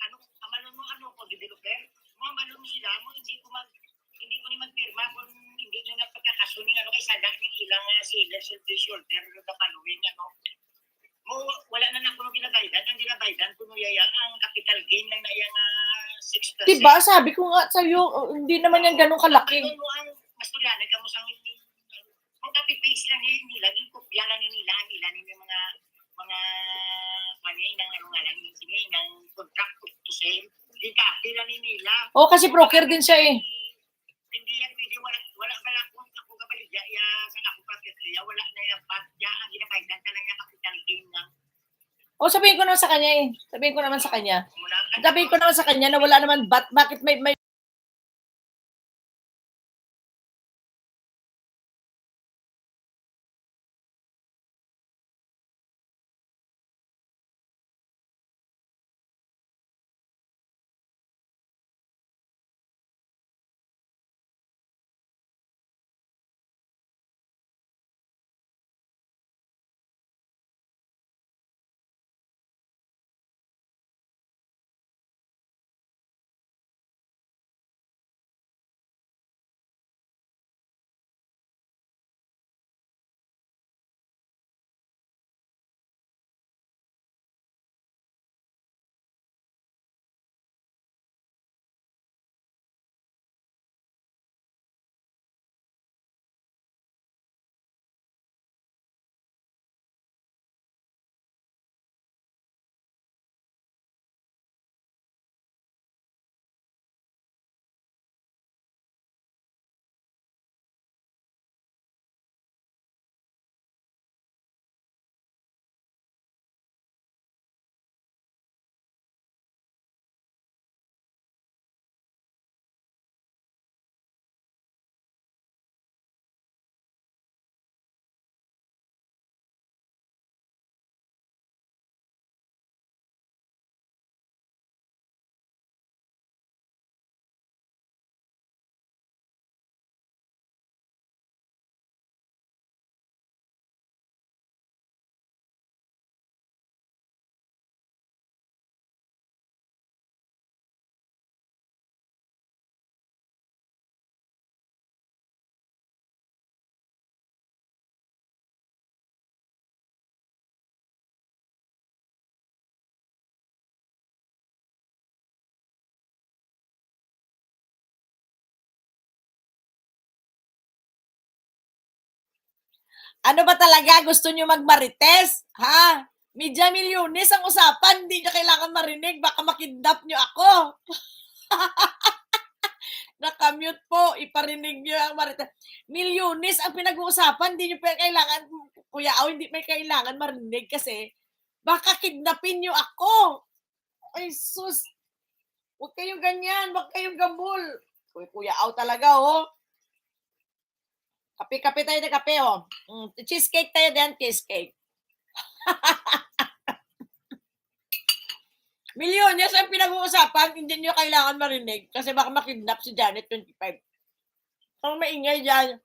ano ko, developer, mga balon sila, hindi ko ni magpirma kung hindi nyo na pagkakasuning kay sadak ng ilang seller shoulder na paluwing wala na na kuno ginabaydan, ang ginabaydan kuno yaya ang capital gain lang na yang 6%. Diba, sabi ko nga sa'yo, hindi naman yan ganun kalaki. Mas tulanay ka mo sa mga copy-paste lang nila, yung kopya lang nila yung mga ng contract to sell. Yung copy lang nila. Oo, kasi broker din siya eh. Hindi yan, wala ba lang kung ako kapaligya, sa ako kapitya, wala na yung patya, ang ginabaydan ka lang yung capital gain lang. O, sabihin ko naman sa kanya eh. Sabihin ko naman sa kanya na wala naman bakit may ano ba talaga? Gusto nyo magmarites? Ha? Media Milyones ang usapan. Hindi nyo kailangan marinig. Baka makidnap nyo ako. Nakamute po. Iparinig nyo ang marites. Milyones ang pinag-uusapan. Hindi nyo kailangan, Kuya Aw, hindi may kailangan marinig kasi baka kidnapin nyo ako. Ay, sus. Huwag kayong ganyan. Huwag kayong gambol. Kuya Aw talaga, oh. Kape-kape tayo na kape, oh. Cheesecake tayo din, cheesecake. Milyones ang pinag-uusapan, hindi nyo kailangan marinig kasi baka makidnap si Janet 25. Ang maingay dyan.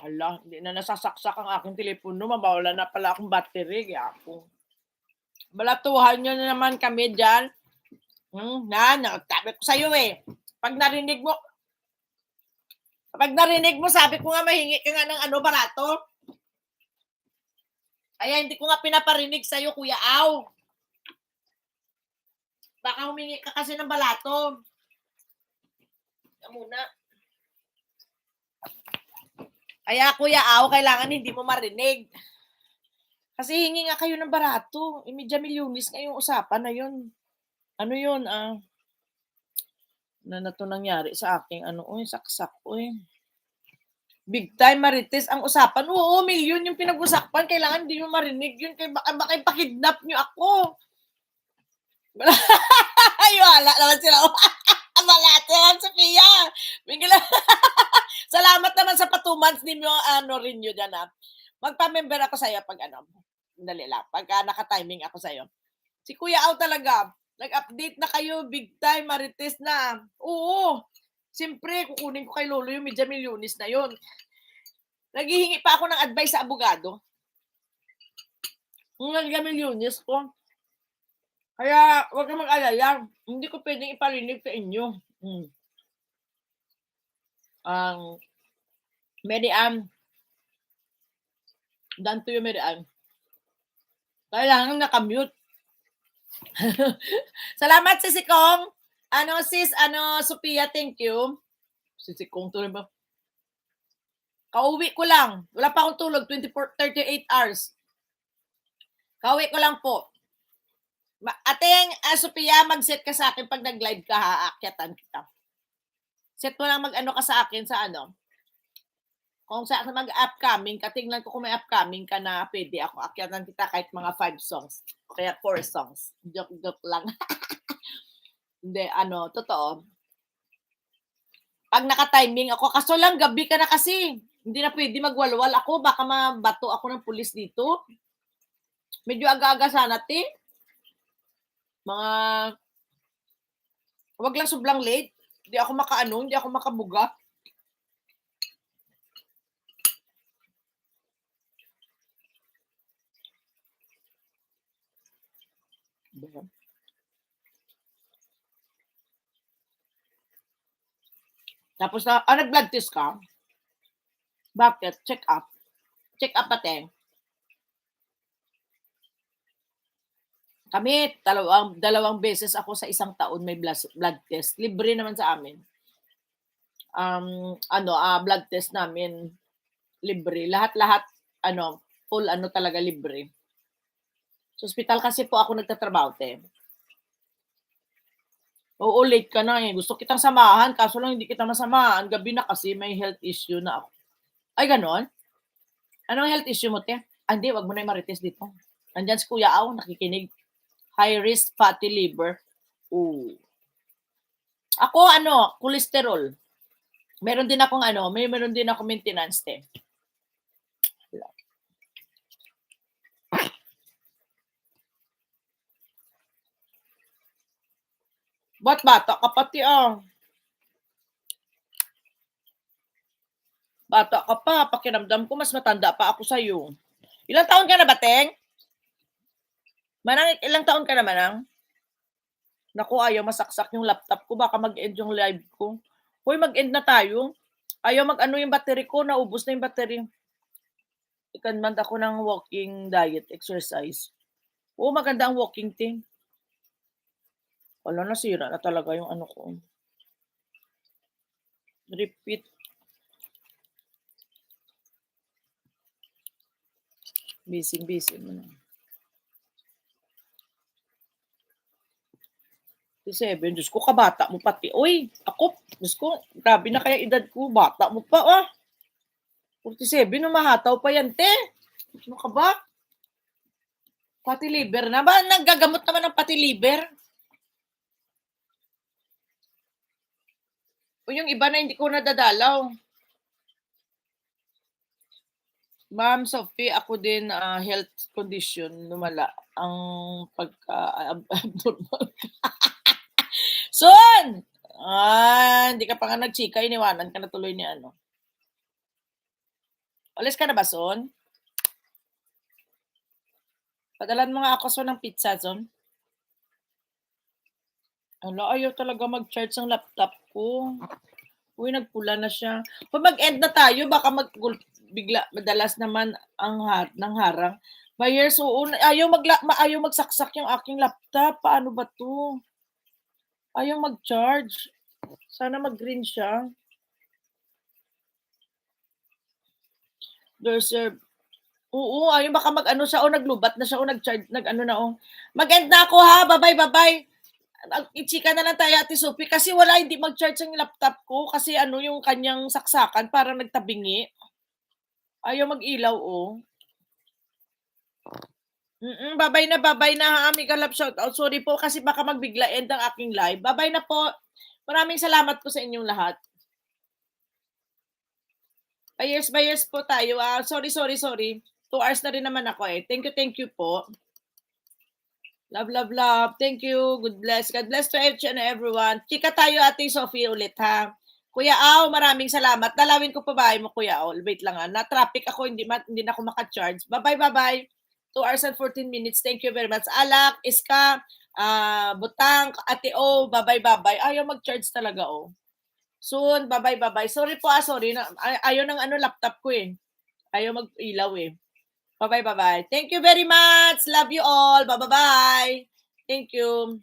Ala, hindi na nasasaksak ang aking telepono. Mabawala na pala akong battery. Kaya ako. Balatuhan nyo na naman kami dyan. Nagtabi ko sa'yo eh. Pag narinig mo, sabi ko nga mahingi ka nga ng barato. Kaya hindi ko nga pinaparinig sa'yo, Kuya Aw. Baka humingi ka kasi ng balato. Yan muna. Kaya, Kuya Aw, kailangan hindi mo marinig. Kasi hingi nga kayo ng barato. Media Milyones ngayong usapan na yun. Ano yun? Na to nangyari sa aking saksak. Big time marites ang usapan. Oo, milyon yung pinag-usapan. Kailangan hindi mo marinig yun. Baka ipakidnap nyo ako. Ay, wala naman sila. Wala naman, Sophia. Salamat naman sa 2 months din yung rin nyo dyan, ha. Magpa-member ako sa'yo pag dali lang. Pagka naka-timing ako sa'yo. Si Kuya Aw talaga. Nag-update na kayo. Big time marites na. Oo. Siyempre, kukunin ko kay Lolo yung Media Milyones na yun. Naghihingi pa ako ng advice sa abogado. Yung nagka-milyones ko. Kaya huwag kang mag-alala. Hindi ko pwedeng iparinig sa inyo. Mary Ann, done to you, Mary Ann. Kailangan nakamute. Salamat, Sisi Kong. Sis, Sophia, thank you. Sisi Kong, tuloy ba? Kauwi ko lang. Wala pa akong tulog, 38 hours. Kauwi ko lang po. Ating, Sophia, mag-set ka sa akin pag nag-live ka, aakyatan kita. Set mo lang mag-ano ka sa akin sa ano. Kung sa akin mag-upcoming, katingnan ko kung may upcoming ka na pwede ako. Akyatan kita kahit mga 5 songs. Kaya 4 songs. Joke lang. Hindi, totoo. Pag naka-timing ako, kaso lang gabi ka na kasi. Hindi na pwede magwalwal ako. Baka mabato ako ng pulis dito. Medyo aga-aga sana, te. Wag lang sobrang late. Hindi ako hindi ako makabuga. Tapos nag-blood test ka? Bakit? Check up. Check up pati. Kami, dalawang beses ako sa isang taon may blood test. Libre naman sa amin. Blood test namin libre. Lahat, full talaga libre. Sa hospital kasi po ako nagtatrabaho, te. Oo, late ka na eh. Gusto kitang samahan, kaso lang hindi kita masamahan. Gabi na kasi may health issue na ako. Ay, ganon? Anong health issue mo, te? Hindi, wag mo na yung marites dito. Nandyan si Kuya Aw, nakikinig. High risk fatty liver. Ooh. Ako, cholesterol. Meron din akong meron din ako maintenance, te. Ba't bata ka pati Bata ka pa, pakiramdam ko mas matanda pa ako sa'yo. Ilang taon ka na ba, Teng? Manang, ilang taon ka na, Manang? Naku, ayaw masaksak yung laptop ko. Baka mag-end yung live ko. Hoy, mag-end na tayo. Ayaw yung battery ko. Naubos na yung battery. Ikanman ako ng walking diet exercise. Oo, maganda ang walking thing. Wala, nasira na talaga yung ko. Repeat. Busy mo na. 7, Diyos ko, kabata mo pati. Uy, ako, Diyos ko, grabe na kaya edad ko. Bata mo pa, 47, mahataw pa yan, te. Ano ka ba? Pati liver na ba? Naggagamot naman ng pati liver. O yung iba na hindi ko nadadalaw. Ma'am Sophie, ako din health condition lumala ang pagka-abnormal. Son! Hindi ka pa nga nagchika, iniwanan ka na tuloy ni Alis ka na ba, Son? Padalan mo nga ako, Son, ng pizza, Son. Ayaw talaga mag-charge ng laptop ko. Uy, nagpula na siya. Kung mag-end na tayo, baka bigla madalas naman ng harang. Buyers, ayaw magsaksak yung aking laptop. Paano ba to? Ayaw mag-charge. Sana mag-green siya. Deserve. Oo, ayaw baka siya o naglubat na siya o nag-charge, Mag-end na ako ha. Bye-bye. Ichika na lang tayo, Ate Sophie, kasi hindi mag-charge ang laptop ko kasi yung kanyang saksakan parang nagtabingi. Ayaw mag-ilaw, Babay na ha, Amiga Love shoutout. Sorry po kasi baka magbigla end ang aking live. Babay na po. Maraming salamat po sa inyong lahat. Buyers po tayo. Sorry. 2 hours na rin naman ako eh. Thank you po. Love. Thank you. God bless to each and everyone. Chika tayo, Ate Sophie, ulit ha. Kuya Aw, maraming salamat. Dalawin ko pa ba mo, Kuya Aw? Wait lang Na-traffic ako, hindi na ako maka-charge. Bye-bye. 2 hours and 14 minutes. Thank you very much. Alak, Iska, Butang, Ate O, babay-babay. Ayaw mag-charge talaga, oh. Soon, babay-babay. Sorry po, sorry. Ayaw ng laptop ko eh. Ayaw mag-ilaw eh. Bye-bye. Thank you very much. Love you all. Bye-bye. Thank you.